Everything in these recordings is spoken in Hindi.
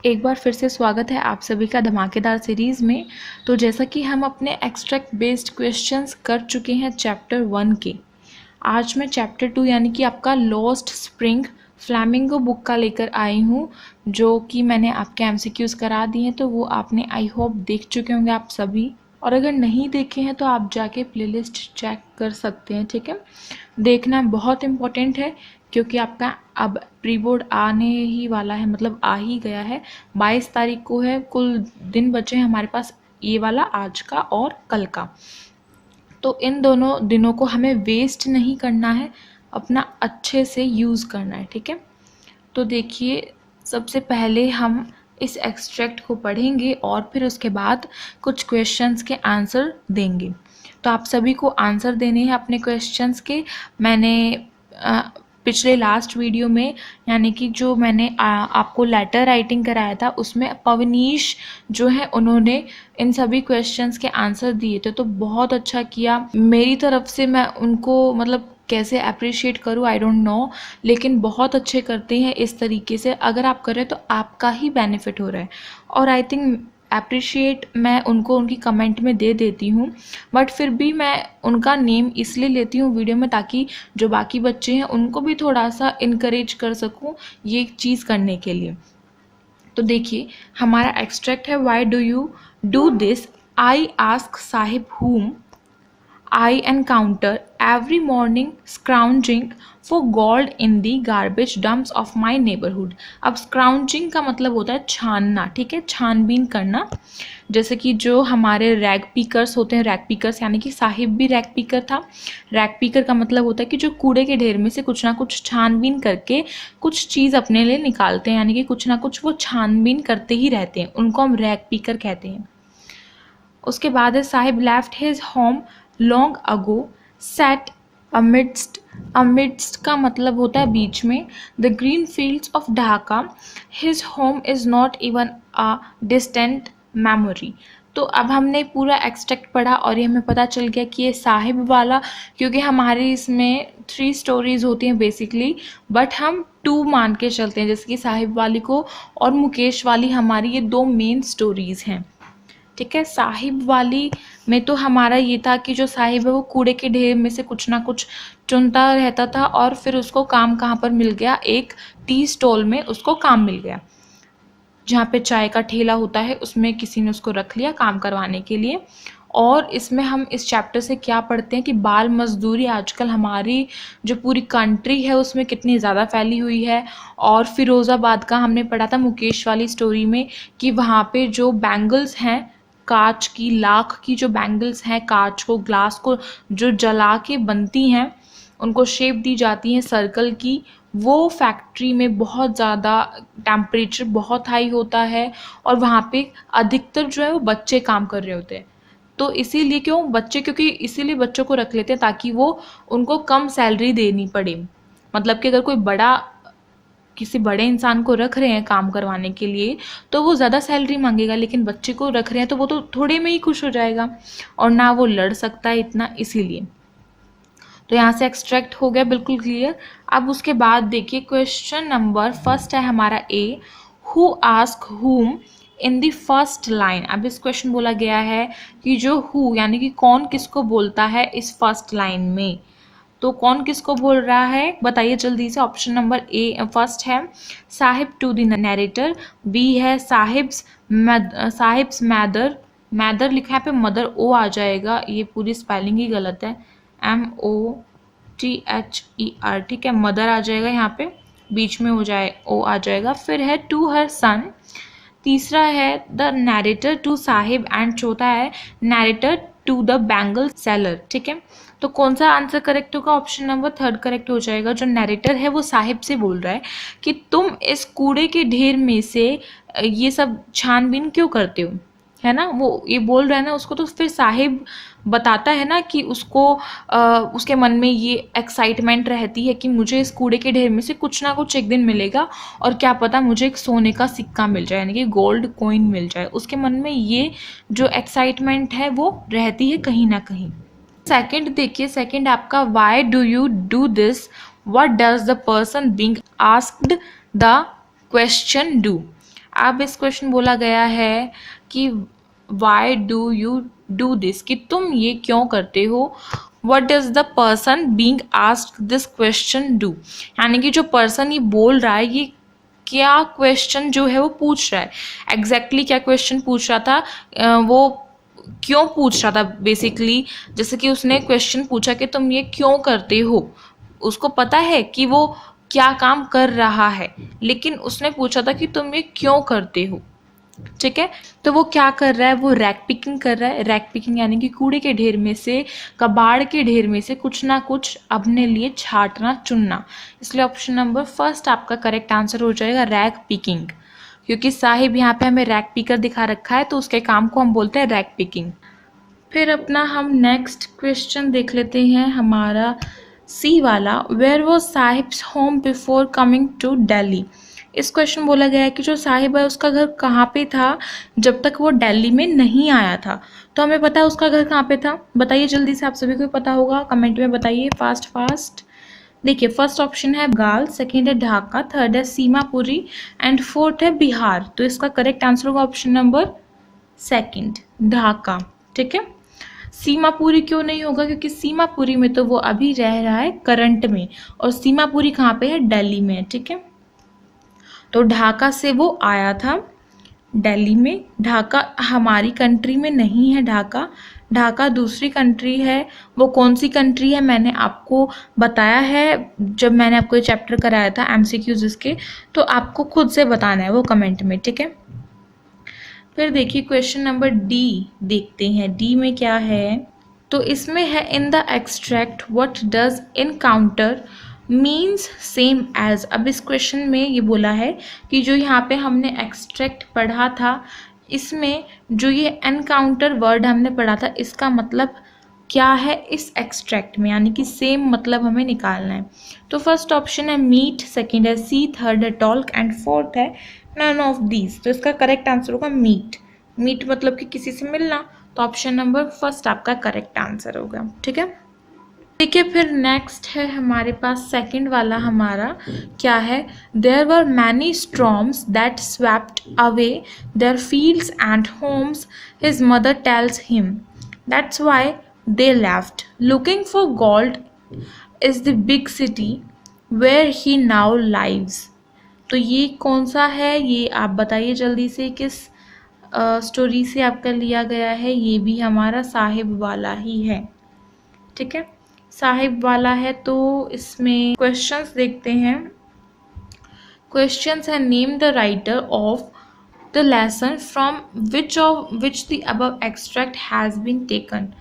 एक बार फिर से स्वागत है आप सभी का धमाकेदार सीरीज़ में। तो जैसा कि हम अपने एक्सट्रैक्ट बेस्ड क्वेश्चंस कर चुके हैं चैप्टर 1 के, आज मैं चैप्टर 2 यानी कि आपका लॉस्ट स्प्रिंग फ्लैमिंगो बुक का लेकर आई हूँ, जो कि मैंने आपके एमसीक्यूज़ करा दिए हैं। तो वो आपने आई होप देख चुके होंगे आप सभी, और अगर नहीं देखे हैं तो आप जाके प्लेलिस्ट चेक कर सकते हैं। ठीक है, देखना बहुत इम्पोर्टेंट है क्योंकि आपका अब प्री बोर्ड आने ही वाला है, मतलब आ ही गया है। 22 तारीख को है, कुल दिन बचे हैं हमारे पास, ये वाला आज का और कल का। तो इन दोनों दिनों को हमें वेस्ट नहीं करना है, अपना अच्छे से यूज़ करना है। ठीक है, तो देखिए, सबसे पहले हम इस एक्सट्रैक्ट को पढ़ेंगे और फिर उसके बाद कुछ क्वेश्चंस के आंसर देंगे। तो आप सभी को आंसर देने हैं अपने क्वेश्चंस के। मैंने पिछले लास्ट वीडियो में, यानी कि जो मैंने आपको लेटर राइटिंग कराया था, उसमें पवनीश जो है उन्होंने इन सभी क्वेश्चंस के आंसर दिए थे। तो बहुत अच्छा किया मेरी तरफ से, मैं उनको मतलब कैसे अप्रिशिएट करूँ आई डोंट नो, लेकिन बहुत अच्छे करते हैं इस तरीके से। अगर आप करें तो आपका ही बेनिफिट हो रहा है, और आई थिंक अप्रिशिएट मैं उनको उनकी कमेंट में दे देती हूँ, बट फिर भी मैं उनका नेम इसलिए लेती हूँ वीडियो में ताकि जो बाकी बच्चे हैं उनको भी थोड़ा सा इनकरेज कर सकूँ ये चीज़ करने के लिए। तो देखिए, हमारा एक्सट्रैक्ट है, why do you do this? I ask Sahib whom I encounter every morning scrounging for gold in the garbage dumps of my neighborhood। अब scrounging का मतलब होता है छानना, ठीक है, छानबीन करना। जैसे कि जो हमारे रैग पीकर्स होते हैं, रैग पीकर्स यानी कि साहिब भी रैग पीकर था। रैग पीकर का मतलब होता है कि जो कूड़े के ढेर में से कुछ ना कुछ छानबीन करके कुछ चीज़ अपने लिए निकालते हैं, यानी कि कुछ ना कुछ वो छानबीन करते ही रहते हैं, उनको हम रैग पीकर कहते हैं। उसके बाद है, Sahib left his home long ago set amidst. Amidst का मतलब होता है बीच में। The green fields of Dhaka, his home is not even a distant memory. तो अब हमने पूरा एक्सट्रैक्ट पढ़ा और ये हमें पता चल गया कि ये साहिब वाला, क्योंकि हमारे इसमें 3 स्टोरीज़ होती हैं बेसिकली, बट हम 2 मान के चलते हैं, जैसे कि साहिब वाली को और मुकेश वाली, हमारी ये 2 मेन स्टोरीज़ हैं। ठीक है, साहिब वाली में तो हमारा ये था कि जो साहिब है वो कूड़े के ढेर में से कुछ ना कुछ चुनता रहता था, और फिर उसको काम कहाँ पर मिल गया, एक टी स्टॉल में उसको काम मिल गया, जहाँ पे चाय का ठेला होता है, उसमें किसी ने उसको रख लिया काम करवाने के लिए। और इसमें हम इस चैप्टर से क्या पढ़ते हैं कि बाल मजदूरी आजकल हमारी जो पूरी कंट्री है उसमें कितनी ज़्यादा फैली हुई है। और फिरोज़ाबाद का हमने पढ़ा था मुकेश वाली स्टोरी में कि वहाँ पे जो बैंगल्स हैं, कांच की, लाख की जो बैंगल्स हैं, कांच को, ग्लास को जो जला के बनती हैं, उनको शेप दी जाती हैं सर्कल की, वो फैक्ट्री में बहुत ज़्यादा टेम्परेचर बहुत हाई होता है, और वहाँ पे अधिकतर जो है वो बच्चे काम कर रहे होते हैं। तो इसीलिए क्यों बच्चे, क्योंकि इसीलिए बच्चों को रख लेते हैं ताकि वो उनको कम सैलरी देनी पड़े। मतलब कि अगर कोई बड़ा, किसी बड़े इंसान को रख रहे हैं काम करवाने के लिए तो वो ज़्यादा सैलरी मांगेगा, लेकिन बच्चे को रख रहे हैं तो वो तो थोड़े में ही खुश हो जाएगा, और ना वो लड़ सकता है इतना, इसीलिए। तो यहाँ से एक्सट्रैक्ट हो गया बिल्कुल क्लियर। अब उसके बाद देखिए, क्वेश्चन नंबर फर्स्ट है हमारा ए, हु आस्क हुम इन द फर्स्ट लाइन। अब इस क्वेश्चन बोला गया है कि जो हु यानी कि कौन किसको बोलता है इस फर्स्ट लाइन में। तो कौन किसको बोल रहा है बताइए जल्दी से। ऑप्शन नंबर ए फर्स्ट है Saheb to the narrator, B है साहिब्स मैदर, मैदर लिखा है पे मदर ओ आ जाएगा, ये पूरी स्पेलिंग ही गलत है, MOTHER, ठीक है, मदर आ जाएगा, यहाँ पे बीच में हो जाए ओ आ जाएगा। फिर है टू हर सन, तीसरा है the narrator to Saheb, and चौथा है narrator to the bangle seller. ठीक है, तो कौन सा आंसर करेक्ट होगा? ऑप्शन नंबर थर्ड करेक्ट हो जाएगा। जो नैरेटर है वो साहिब से बोल रहा है कि तुम इस कूड़े के ढेर में से ये सब छानबीन क्यों करते हो, है ना, वो ये बोल रहा है ना उसको। तो फिर साहिब बताता है ना कि उसको उसके मन में ये एक्साइटमेंट रहती है कि मुझे इस कूड़े के ढेर में से कुछ ना कुछ एक दिन मिलेगा, और क्या पता मुझे एक सोने का सिक्का मिल जाए, यानी कि गोल्ड कॉइन मिल जाए। उसके मन में ये जो एक्साइटमेंट है वो रहती है कहीं ना कहीं। सेकंड देखिए, सेकंड आपका why do you do this, what does the person being asked the question do. अब इस क्वेश्चन बोला गया है कि why do you do this, कि तुम ये क्यों करते हो। What does the person being asked this question do, यानी कि जो पर्सन ये बोल रहा है ये क्या क्वेश्चन जो है वो पूछ रहा है, एग्जैक्टली क्या क्वेश्चन पूछ रहा था, वो क्यों पूछ रहा था बेसिकली। जैसे कि उसने क्वेश्चन पूछा कि तुम ये क्यों करते हो, उसको पता है कि वो क्या काम कर रहा है, लेकिन उसने पूछा था कि तुम ये क्यों करते हो। ठीक है, तो वो क्या कर रहा है, वो रैक पिकिंग कर रहा है। रैक पिकिंग यानी कि कूड़े के ढेर में से, कबाड़ के ढेर में से कुछ ना कुछ अपने लिए छांटना चुनना। इसलिए ऑप्शन नंबर फर्स्ट आपका करेक्ट आंसर हो जाएगा रैक पिकिंग, क्योंकि साहिब यहाँ पे हमें रैक पिकर दिखा रखा है तो उसके काम को हम बोलते हैं रैक पिकिंग। फिर अपना हम नेक्स्ट क्वेश्चन देख लेते हैं, हमारा सी वाला, where was Saheb's home before coming to Delhi. इस क्वेश्चन बोला गया है कि जो साहिब है उसका घर कहाँ पे था जब तक वो दिल्ली में नहीं आया था। तो हमें पता है उसका घर कहाँ पे था, बताइए जल्दी से, आप सभी को पता होगा, कमेंट में बताइए फास्ट फास्ट। देखिए फर्स्ट ऑप्शन है बंगाल, सेकेंड है ढाका, थर्ड है सीमापुरी एंड फोर्थ है बिहार। तो इसका करेक्ट आंसर होगा ऑप्शन नंबर सेकेंड, ढाका। ठीक है, सीमापुरी क्यों नहीं होगा, क्योंकि सीमापुरी में तो वो अभी रह रहा है करंट में, और सीमापुरी कहाँ पे है, दिल्ली में। ठीक है, तो ढाका से वो आया था दिल्ली में। ढाका हमारी कंट्री में नहीं है, ढाका ढाका दूसरी कंट्री है। वो कौन सी कंट्री है मैंने आपको बताया है जब मैंने आपको ये चैप्टर कराया था एमसीक्यूज इसके, तो आपको खुद से बताना है वो कमेंट में। ठीक है, फिर देखिए क्वेश्चन नंबर डी देखते हैं, डी में क्या है। तो इसमें है in the extract what does encounter means same as. अब इस क्वेश्चन में ये बोला है कि जो यहाँ पे हमने एक्सट्रैक्ट पढ़ा था, इसमें जो ये एनकाउंटर वर्ड हमने पढ़ा था इसका मतलब क्या है इस एक्सट्रैक्ट में, यानी कि सेम मतलब हमें निकालना है। तो फर्स्ट ऑप्शन है मीट, सेकेंड है सी, थर्ड है टॉल्क एंड फोर्थ है नन ऑफ दीज। तो इसका करेक्ट आंसर होगा मीट। मीट मतलब कि किसी से मिलना, तो ऑप्शन नंबर फर्स्ट आपका करेक्ट आंसर होगा। ठीक है, देखिए फिर नेक्स्ट है हमारे पास सेकंड वाला, हमारा क्या है, there were many storms that swept away their fields and homes, his mother tells him, that's why they left, looking for gold is the big city where he now lives. तो ये कौन सा है, ये आप बताइए जल्दी से, किस स्टोरी से आपका लिया गया है। ये भी हमारा साहिब वाला ही है। ठीक है, साहिब वाला है। तो इसमें क्वेश्चंस देखते हैं। क्वेश्चंस है name the writer of the lesson from which the above extract has been taken.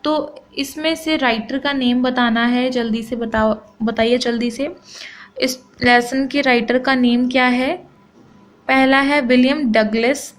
तो इसमें से राइटर का नेम बताना है, जल्दी से बताइए जल्दी से। इस लेसन के राइटर का नेम क्या है, पहला है विलियम डगलस,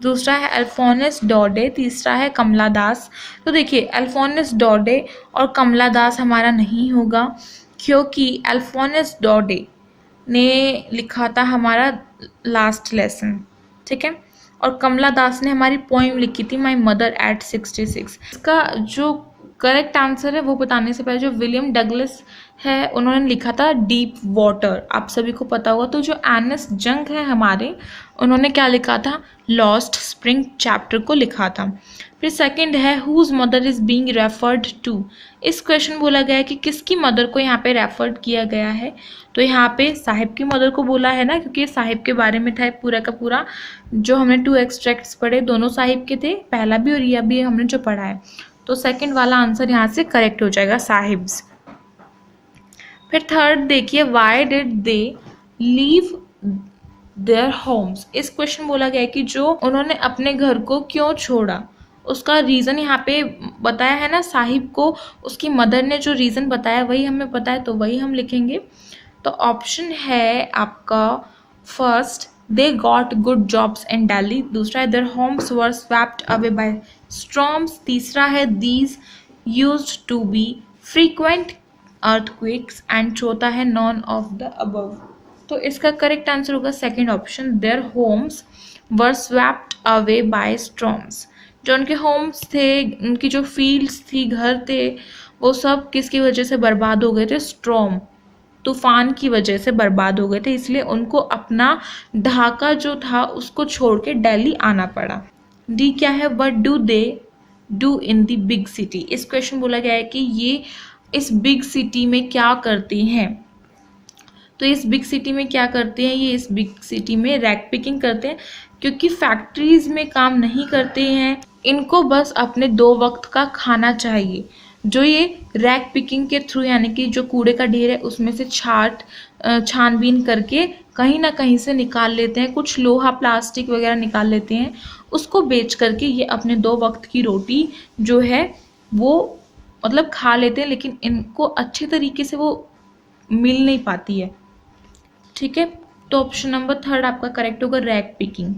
दूसरा है अल्फोंस डॉडे, तीसरा है कमला दास। तो देखिए अल्फोंस डॉडे और कमला दास हमारा नहीं होगा, क्योंकि अल्फोंस डॉडे ने लिखा था हमारा लास्ट लेसन। ठीक है, और कमला दास ने हमारी पोइम लिखी थी माई मदर एट 66। इसका जो करेक्ट आंसर है वो बताने से पहले, जो विलियम डगलस है उन्होंने लिखा था डीप वाटर, आप सभी को पता होगा। तो जो एनएस जंग है हमारे, उन्होंने क्या लिखा था, लॉस्ट स्प्रिंग चैप्टर को लिखा था। फिर सेकंड है whose mother is being referred to. इस क्वेश्चन बोला गया है कि किसकी मदर को यहाँ पे रेफर्ड किया गया है। तो यहाँ पे साहिब की मदर को बोला है ना, क्योंकि साहिब के बारे में था पूरा का पूरा। जो हमने 2 एक्सट्रैक्ट्स पढ़े दोनों साहिब के थे, पहला भी और यह भी हमने जो पढ़ा है। तो सेकंड वाला आंसर यहाँ से करेक्ट हो जाएगा, साहिब्स। फिर थर्ड देखिए, why did they leave their homes. इस क्वेश्चन बोला गया है कि जो उन्होंने अपने घर को क्यों छोड़ा, उसका रीज़न यहाँ पे बताया है ना साहिब को, उसकी मदर ने जो रीज़न बताया वही हमें पता है, तो वही हम लिखेंगे। तो ऑप्शन है आपका first, they got good jobs in Delhi, दूसरा है their homes were swept away by storms, तीसरा है these used to be frequent earthquakes and चौथा है नॉन ऑफ द अबव। तो इसका करेक्ट आंसर होगा second option, their homes were swept away by storms. जो उनके होम्स थे, उनकी जो फील्ड्स थी, घर थे, वो सब किसकी वजह से बर्बाद हो गए थे, स्टॉर्म तूफान की वजह से बर्बाद हो गए थे, इसलिए उनको अपना ढाका जो था उसको छोड़ के दिल्ली आना पड़ा। डी क्या है, what do they do in the big city. इस क्वेश्चन बोला गया है कि ये इस बिग सिटी में क्या करते हैं। तो इस बिग सिटी में क्या करते हैं, ये इस बिग सिटी में रैक पिकिंग करते हैं, क्योंकि फैक्ट्रीज में काम नहीं करते हैं, इनको बस अपने 2 वक्त का खाना चाहिए। जो ये रैक पिकिंग के थ्रू यानी कि जो कूड़े का ढेर है उसमें से छानबीन करके कहीं ना कहीं से निकाल लेते हैं, कुछ लोहा प्लास्टिक वगैरह निकाल लेते हैं, उसको बेच करके ये अपने 2 वक्त की रोटी जो है वो मतलब खा लेते हैं, लेकिन इनको अच्छे तरीके से वो मिल नहीं पाती है। ठीक है, तो ऑप्शन नंबर 3 आपका करेक्ट होगा, रैक पिकिंग।